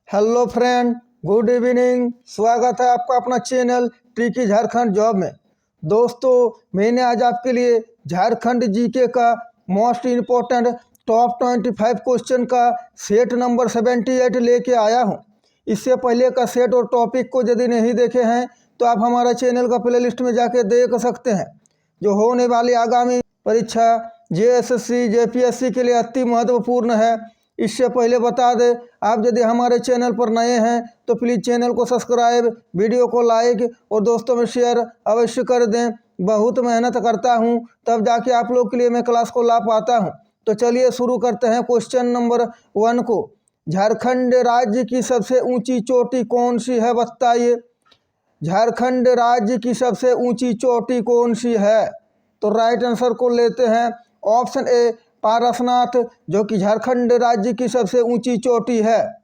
Hello friend, good evening. स्वागत है आपका अपना चैनल ट्रिकी झारखंड जॉब में। दोस्तों, मैंने आज आपके लिए झारखंड जीके का मोस्ट इम्पोर्टेंट टॉप 25 क्वेश्चन का सेट नंबर 78 लेके आया हूं। इससे पहले का सेट और टॉपिक को यदि नहीं देखे हैं तो आप हमारा चैनल का प्लेलिस्ट में जाके देख सकते हैं। जो होने वाली आगामी परीक्षा जेएसएससी जेपीएससी के लिए अति महत्वपूर्ण है। इससे पहले बता दें, आप यदि हमारे चैनल पर नए हैं तो प्लीज़ चैनल को सब्सक्राइब, वीडियो को लाइक और दोस्तों में शेयर अवश्य कर दें। बहुत मेहनत करता हूं, तब जाके आप लोग के लिए मैं क्लास को ला पाता हूं। तो चलिए शुरू करते हैं क्वेश्चन नंबर 1 को। झारखंड राज्य की सबसे ऊंची चोटी कौन सी है, बताइए। झारखंड राज्य की सबसे ऊंची चोटी कौन सी है? तो राइट आंसर को लेते हैं ऑप्शन ए, पारसनाथ, जो कि झारखंड राज्य की सबसे ऊंची चोटी है।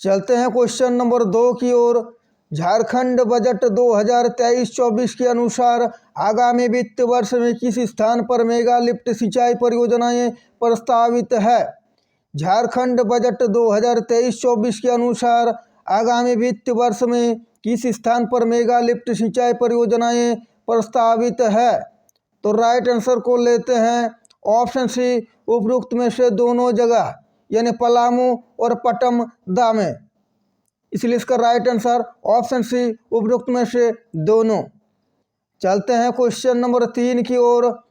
चलते हैं क्वेश्चन नंबर 2 की ओर। झारखंड बजट 2023-24 के अनुसार आगामी वित्त वर्ष में किस स्थान पर मेगा लिफ्ट सिंचाई परियोजनाएं प्रस्तावित है? झारखंड बजट 2023-24 के अनुसार आगामी वित्त वर्ष में किस स्थान पर मेगा लिफ्ट सिंचाई परियोजनाएं प्रस्तावित है? तो राइट आंसर को लेते हैं ऑप्शन सी, उपरोक्त में से दोनों जगह, यानी पलामू और पटम दा में। इसलिए इसका राइट आंसर ऑप्शन सी, उपरोक्त में से दोनों। चलते हैं क्वेश्चन नंबर 3 की ओर।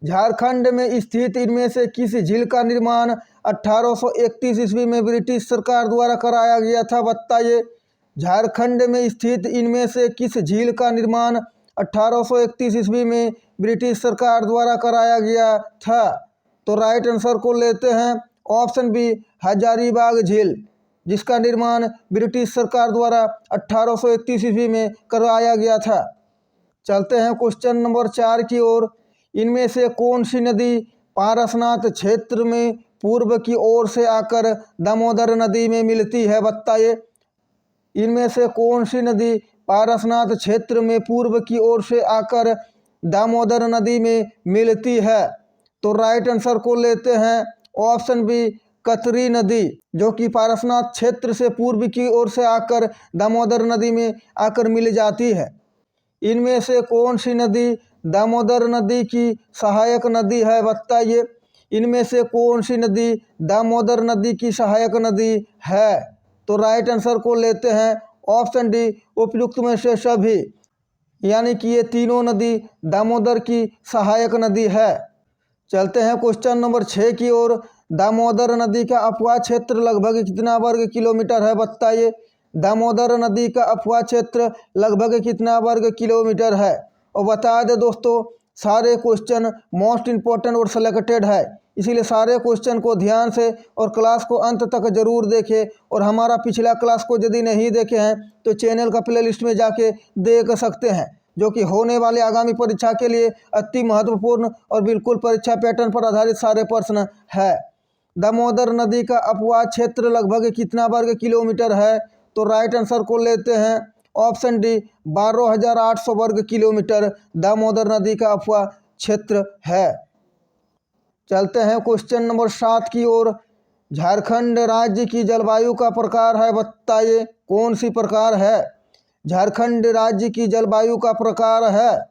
झारखंड में स्थित इनमें से किस झील का निर्माण 1831 ईस्वी में ब्रिटिश सरकार द्वारा कराया गया था, बताइए। झारखंड में स्थित इनमें से किस झील का निर्माण 1831 ईस्वी में ब्रिटिश सरकार द्वारा कराया गया था? तो राइट आंसर को लेते हैं ऑप्शन बी, हजारीबाग झील, जिसका निर्माण ब्रिटिश सरकार द्वारा 1831 ईस्वी में करवाया गया था। चलते हैं क्वेश्चन नंबर 4 की ओर। इनमें से कौन सी नदी पारसनाथ क्षेत्र में पूर्व की ओर से आकर दामोदर नदी में मिलती है, बताइए। इनमें से कौन सी नदी पारसनाथ क्षेत्र में पूर्व की ओर से आकर दामोदर नदी में मिलती है? तो राइट आंसर को लेते हैं ऑप्शन बी, कतरी नदी, जो कि पारसनाथ क्षेत्र से पूर्व की ओर से आकर दामोदर नदी में आकर मिल जाती है। इनमें से कौन सी नदी दामोदर नदी की सहायक नदी है, बताइए। इनमें से कौन सी नदी दामोदर नदी की सहायक नदी है? तो राइट आंसर को लेते हैं ऑप्शन डी, उपयुक्त में से सभी, यानी कि ये तीनों नदी दामोदर की सहायक नदी है। चलते हैं क्वेश्चन नंबर 6 की ओर। दामोदर नदी का अपवाह क्षेत्र लगभग कितना वर्ग किलोमीटर है, बताइए। दामोदर नदी का अपवाह क्षेत्र लगभग कितना वर्ग किलोमीटर है? और बता दें दोस्तों, सारे क्वेश्चन मोस्ट इम्पोर्टेंट और सेलेक्टेड है, इसीलिए सारे क्वेश्चन को ध्यान से और क्लास को अंत तक जरूर देखें। और हमारा पिछला क्लास को यदि नहीं देखे हैं तो चैनल का प्लेलिस्ट में जाके देख सकते हैं, जो कि होने वाले आगामी परीक्षा के लिए अति महत्वपूर्ण और बिल्कुल परीक्षा पैटर्न पर आधारित सारे प्रश्न है। दामोदर नदी का अपवाह क्षेत्र लगभग कितना वर्ग किलोमीटर है? तो राइट आंसर को लेते हैं ऑप्शन डी, 12,800 वर्ग किलोमीटर दामोदर नदी का अपवाह क्षेत्र है। चलते हैं क्वेश्चन नंबर 7 की ओर। झारखंड राज्य की जलवायु का प्रकार है, बताइए कौन सी प्रकार है? झारखंड राज्य की जलवायु का प्रकार है।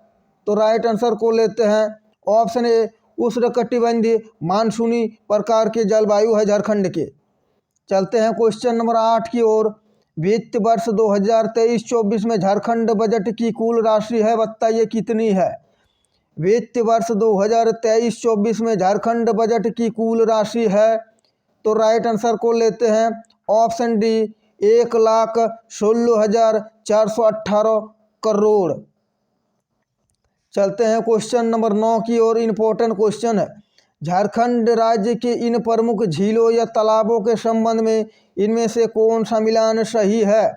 तो राइट आंसर को लेते हैं ऑप्शन ए, उष्णकटिबंधीय मानसूनी प्रकार के जलवायु है झारखंड के। चलते हैं क्वेश्चन नंबर 8 की ओर। वित्त वर्ष 2023-24 में झारखंड बजट की कुल राशि है, बताइए कितनी है? वित्त वर्ष 2023-24 में झारखंड बजट की कुल राशि है। तो राइट आंसर को लेते हैं ऑप्शन डी, 1,16,418 करोड़। चलते हैं क्वेश्चन नंबर 9 की ओर। इम्पोर्टेंट क्वेश्चन है। झारखंड राज्य के इन प्रमुख झीलों या तालाबों के संबंध में इनमें से कौन सा मिलान सही है?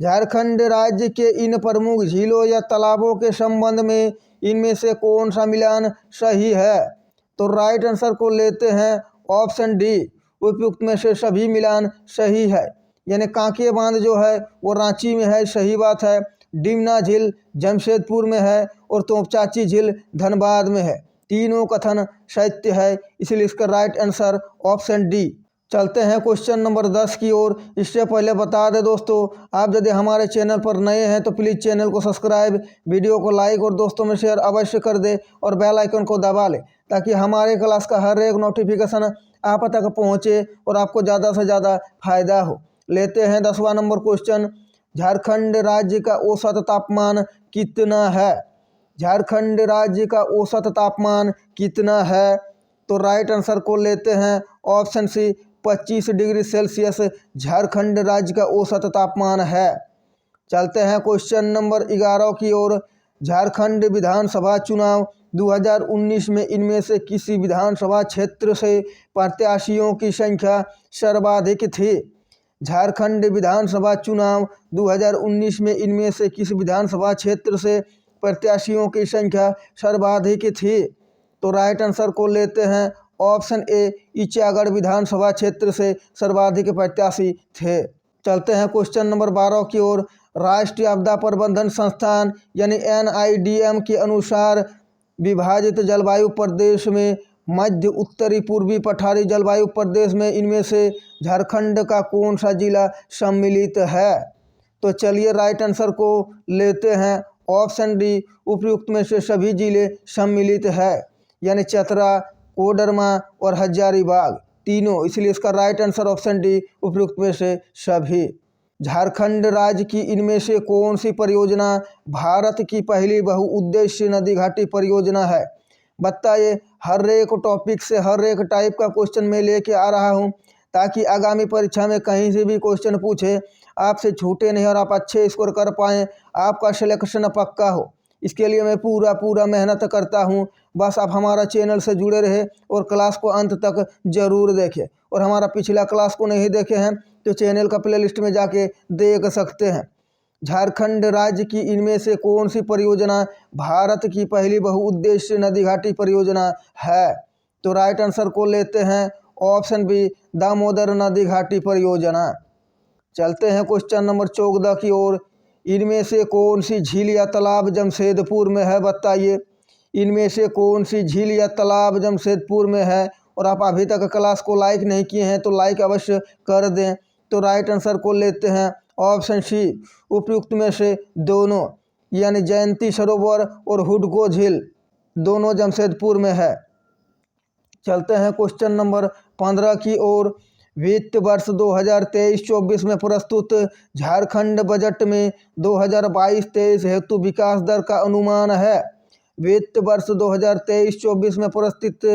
झारखंड राज्य के इन प्रमुख झीलों या तालाबों के संबंध में इनमें से कौन सा मिलान सही है? तो राइट आंसर को लेते हैं ऑप्शन डी, उपयुक्त में से सभी मिलान सही है। यानी कांके बांध जो है वो रांची में है, सही बात है। डिमना झील जमशेदपुर में है और तोपचाची झील धनबाद में है। तीनों कथन सत्य है, इसलिए इसका राइट आंसर ऑप्शन डी। चलते हैं क्वेश्चन नंबर 10 की ओर। इससे पहले बता दें दोस्तों, आप यदि हमारे चैनल पर नए हैं तो प्लीज़ चैनल को सब्सक्राइब, वीडियो को लाइक और दोस्तों में शेयर अवश्य कर दें और बेल आइकन को दबा लें ताकि हमारे क्लास का हर एक नोटिफिकेशन आप तक पहुंचे और आपको ज़्यादा से ज़्यादा फायदा हो। लेते हैं 10वां नंबर क्वेश्चन। झारखंड राज्य का औसत तापमान कितना है? झारखंड राज्य का औसत तापमान कितना है? तो राइट आंसर को लेते हैं option C, 25 degree Celsius Jharkhand राज्य का औसत तापमान है। चलते हैं क्वेश्चन नंबर 11 की ओर। झारखंड विधानसभा चुनाव 2019 में इनमें से किसी विधानसभा क्षेत्र से प्रत्याशियों की संख्या सर्वाधिक थी? झारखंड विधानसभा चुनाव 2019 में इनमें से किस विधानसभा क्षेत्र से प्रत्याशियों की संख्या सर्वाधिक थी? तो राइट आंसर को लेते हैं ऑप्शन ए, ईचागढ़ विधानसभा क्षेत्र से सर्वाधिक प्रत्याशी थे। चलते हैं क्वेश्चन नंबर 12 की ओर। राष्ट्रीय आपदा प्रबंधन संस्थान यानी NIDM के अनुसार विभाजित जलवायु प्रदेश में मध्य उत्तरी पूर्वी पठारी जलवायु प्रदेश में इनमें से झारखंड का कौन सा जिला सम्मिलित है? तो चलिए राइट आंसर को लेते हैं ऑप्शन डी, उपयुक्त में से सभी जिले सम्मिलित है, यानी चतरा, कोडरमा और हजारीबाग तीनों, इसलिए इसका राइट आंसर ऑप्शन डी, उपयुक्त में से सभी। झारखंड राज्य की इनमें से कौन सी परियोजना भारत की पहली बहुउद्देशीय नदी घाटी परियोजना है? बताइए। हर एक टॉपिक से हर एक टाइप का क्वेश्चन मैं लेके आ रहा हूँ ताकि आगामी परीक्षा में कहीं से भी क्वेश्चन पूछे आपसे छूटे नहीं और आप अच्छे स्कोर कर पाएँ, आपका सिलेक्शन पक्का हो। इसके लिए मैं पूरा मेहनत करता हूँ। बस आप हमारा चैनल से जुड़े रहे और क्लास को अंत तक ज़रूर देखें, और हमारा पिछला क्लास को नहीं देखे हैं तो चैनल का प्लेलिस्ट में जाके देख सकते हैं। झारखंड राज्य की इनमें से कौन सी परियोजना भारत की पहली बहुउद्देशीय नदी घाटी परियोजना है? तो राइट आंसर को लेते हैं ऑप्शन बी, दामोदर नदी घाटी परियोजना। चलते हैं क्वेश्चन नंबर 14 की ओर। इनमें से कौन सी झील या तालाब जमशेदपुर में है? बताइए। इनमें से कौन सी झील या तालाब जमशेदपुर में है? और आप अभी तक क्लास को लाइक नहीं किए हैं तो लाइक अवश्य कर दें। तो राइट आंसर को लेते हैं ऑप्शन सी, उपयुक्त में से दोनों, यानी जयंती सरोवर और हुडको झील दोनों जमशेदपुर में है। चलते हैं क्वेश्चन नंबर 15 की ओर। वित्त वर्ष 2023-24 में प्रस्तुत झारखंड बजट में 2022-23 हेतु विकास दर का अनुमान है। वित्त वर्ष 2023-24 में प्रस्तुत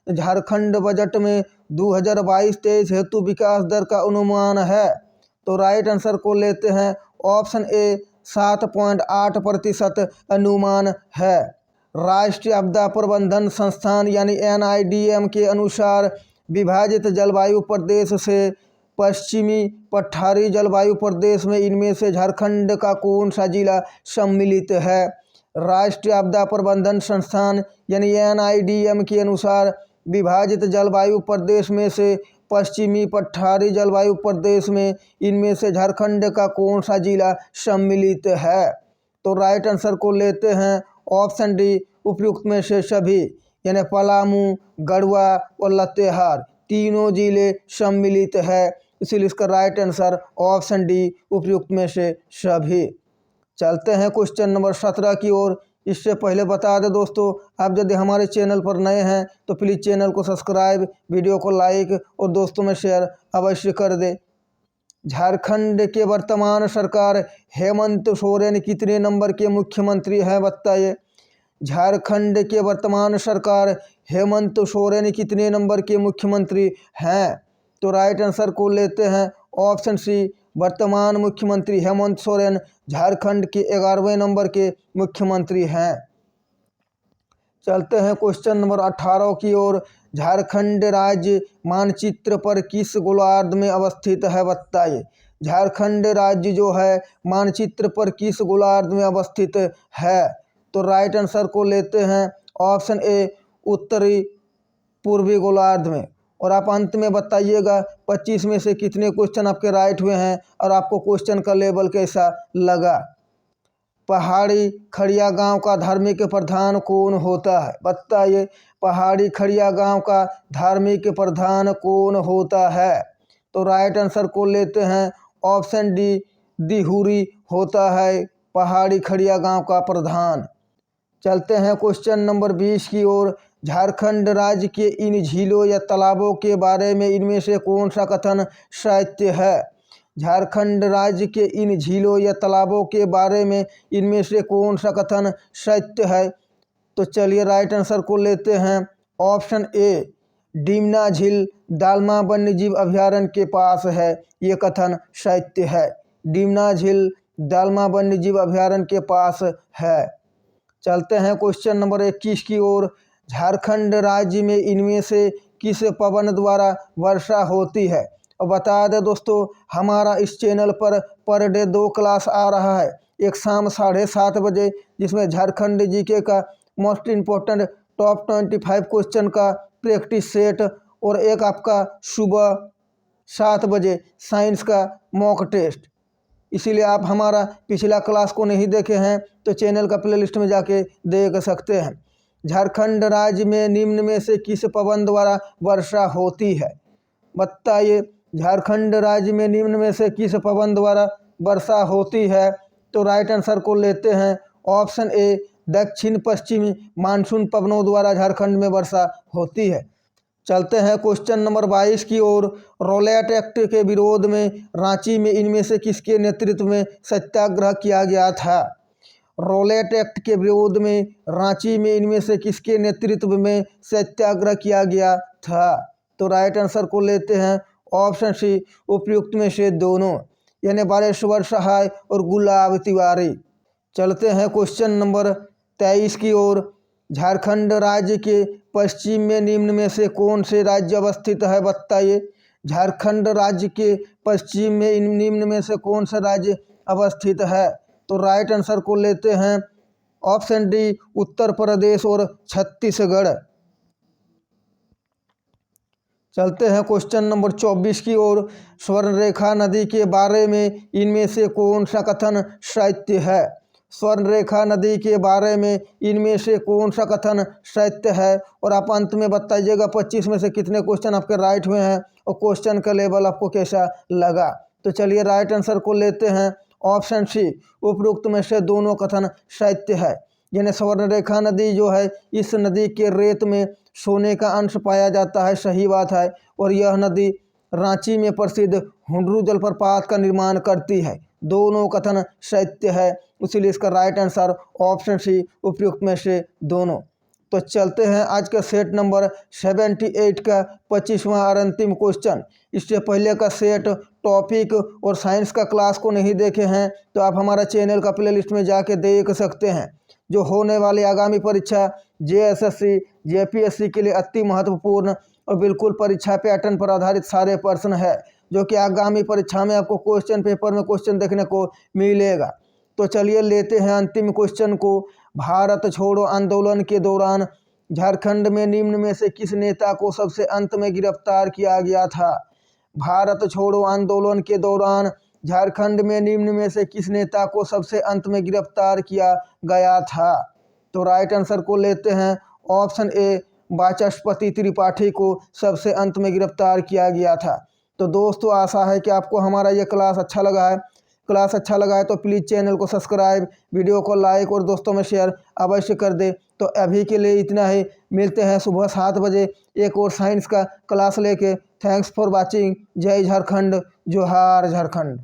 झारखंड बजट में 2022-23 हेतु विकास दर का अनुमान है। तो राइट आंसर को लेते हैं ऑप्शन ए, 7.8% अनुमान है। राष्ट्रीय आपदा प्रबंधन संस्थान यानी NIDM के अनुसार विभाजित जलवायु प्रदेश से पश्चिमी पठारी जलवायु प्रदेश में इनमें से झारखंड का कौन सा जिला सम्मिलित है? राष्ट्रीय आपदा प्रबंधन संस्थान यानी NIDM के अनुसार विभाजित जलवायु प्रदेश में से पश्चिमी पठारी जलवायु प्रदेश में इनमें से झारखंड का कौन सा जिला सम्मिलित है? तो राइट आंसर को लेते हैं ऑप्शन डी, उपयुक्त में से सभी, यानी पलामू, गढ़वा और लातेहार तीनों जिले सम्मिलित है, इसीलिए इसका राइट आंसर ऑप्शन डी, उपयुक्त में से सभी। चलते हैं क्वेश्चन नंबर 17 की ओर। इससे पहले बता दें दोस्तों, आप यदि हमारे चैनल पर नए हैं तो प्लीज़ चैनल को सब्सक्राइब, वीडियो को लाइक और दोस्तों में शेयर अवश्य कर दें। झारखंड के वर्तमान सरकार हेमंत सोरेन कितने नंबर के मुख्यमंत्री हैं? बताइए। झारखंड के वर्तमान सरकार हेमंत सोरेन कितने नंबर के मुख्यमंत्री हैं? तो राइट आंसर को लेते हैं ऑप्शन सी, वर्तमान मुख्यमंत्री हेमंत सोरेन झारखंड के 11वें नंबर के मुख्यमंत्री हैं। चलते हैं क्वेश्चन नंबर 18 की ओर। झारखंड राज्य मानचित्र पर किस गोलार्ध में अवस्थित है? बताइए। झारखंड राज्य जो है मानचित्र पर किस गोलार्ध में अवस्थित है? तो राइट आंसर को लेते हैं ऑप्शन ए, उत्तरी पूर्वी गोलार्ध में। और आप अंत में बताइएगा 25 में से कितने क्वेश्चन आपके राइट हुए हैं और आपको क्वेश्चन का लेवल कैसा लगा। पहाड़ी खड़िया गांव का धार्मिक प्रधान कौन होता है? बताइए। पहाड़ी खड़िया गांव का धार्मिक प्रधान कौन होता है? तो राइट आंसर को लेते हैं ऑप्शन डी, दिहुरी होता है पहाड़ी खड़िया गांव का प्रधान। चलते हैं क्वेश्चन नंबर 20 की ओर। झारखंड राज्य के इन झीलों या तालाबों के बारे में इनमें से कौन सा कथन सत्य है? झारखंड राज्य के इन झीलों या तालाबों के बारे में इनमें से कौन सा कथन सत्य है? तो चलिए राइट आंसर को लेते हैं ऑप्शन ए, डीमना झील दालमा वन्यजीव अभयारण्य के पास है, ये कथन सत्य है। डीमना झील दालमा वन्यजीव अभयारण्य के पास है। चलते हैं क्वेश्चन नंबर 21 की ओर। झारखंड राज्य में इनमें से किस पवन द्वारा वर्षा होती है? और बता दें दोस्तों, हमारा इस चैनल पर डे 2 क्लास आ रहा है, एक शाम 7:30 बजे, जिसमें झारखंड जीके का मोस्ट इम्पोर्टेंट टॉप 25 क्वेश्चन का प्रैक्टिस सेट और एक आपका सुबह 7 बजे साइंस का मॉक टेस्ट। इसीलिए आप हमारा पिछला क्लास को नहीं देखे हैं तो चैनल का प्लेलिस्ट में जाके देख सकते हैं। झारखंड राज्य में निम्न में से किस पवन द्वारा वर्षा होती है? बताइए, झारखंड राज्य में निम्न में से किस पवन द्वारा वर्षा होती है? तो राइट आंसर को लेते हैं ऑप्शन ए, दक्षिण पश्चिमी मानसून पवनों द्वारा झारखंड में वर्षा होती है। चलते हैं क्वेश्चन नंबर 22 की ओर। रौलैट एक्ट के विरोध में रांची में इनमें से किसके नेतृत्व में सत्याग्रह किया गया था? रौलैट एक्ट के विरोध में रांची में इनमें से किसके नेतृत्व में सत्याग्रह किया गया था? तो राइट आंसर को लेते हैं ऑप्शन सी, उपयुक्त में से दोनों, यानी बालेश्वर सहाय और गुलाब तिवारी। चलते हैं क्वेश्चन नंबर 23 की ओर। झारखंड राज्य के पश्चिम में निम्न में से कौन से राज्य अवस्थित है? बताइए, झारखंड राज्य के पश्चिम में निम्न में से कौन सा राज्य अवस्थित है? तो राइट आंसर को लेते हैं ऑप्शन डी, उत्तर प्रदेश और छत्तीसगढ़। चलते हैं क्वेश्चन नंबर 24 की ओर। स्वर्णरेखा नदी के बारे में इनमें से कौन सा कथन सत्य है? स्वर्णरेखा नदी के बारे में इनमें से कौन सा कथन सत्य है? और आप अंत में बताइएगा 25 में से कितने क्वेश्चन आपके राइट हुए हैं और क्वेश्चन का लेवल आपको कैसा लगा। तो चलिए राइट आंसर को लेते हैं ऑप्शन सी, उपरोक्त में से दोनों कथन सत्य है। यानी स्वर्णरेखा नदी जो है, इस नदी के रेत में सोने का अंश पाया जाता है, सही बात है। और यह नदी रांची में प्रसिद्ध हुंडरू जलप्रपात का निर्माण करती है। दोनों कथन सत्य है, इसीलिए इसका राइट आंसर ऑप्शन सी, उपयुक्त में से दोनों। तो चलते हैं आज का सेट नंबर 78 का 25वां और अंतिम क्वेश्चन। इससे पहले का सेट, टॉपिक और साइंस का क्लास को नहीं देखे हैं तो आप हमारा चैनल का प्लेलिस्ट में जाके देख सकते हैं। जो होने वाली आगामी परीक्षा JSSC, JPSC के लिए अति महत्वपूर्ण और बिल्कुल परीक्षा पैटर्न पर आधारित सारे प्रश्न है, जो कि आगामी परीक्षा में आपको क्वेश्चन पेपर में क्वेश्चन देखने को मिलेगा। तो चलिए लेते हैं अंतिम क्वेश्चन को। भारत छोड़ो आंदोलन के दौरान झारखंड में निम्न में से किस नेता को सबसे अंत में गिरफ्तार किया गया था? भारत छोड़ो आंदोलन के दौरान झारखंड में निम्न में से किस नेता को सबसे अंत में गिरफ्तार किया गया था? तो राइट आंसर को लेते हैं ऑप्शन ए, वाचस्पति त्रिपाठी को सबसे अंत में गिरफ्तार किया गया था। तो दोस्तों, आशा है कि आपको हमारा ये क्लास अच्छा लगा है। क्लास अच्छा लगा है तो प्लीज़ चैनल को सब्सक्राइब, वीडियो को लाइक और दोस्तों में शेयर अवश्य कर दे। तो अभी के लिए इतना ही, मिलते हैं सुबह 7 बजे एक और साइंस का क्लास लेके। Thanks for watching. जय झारखंड, जोहार झारखंड।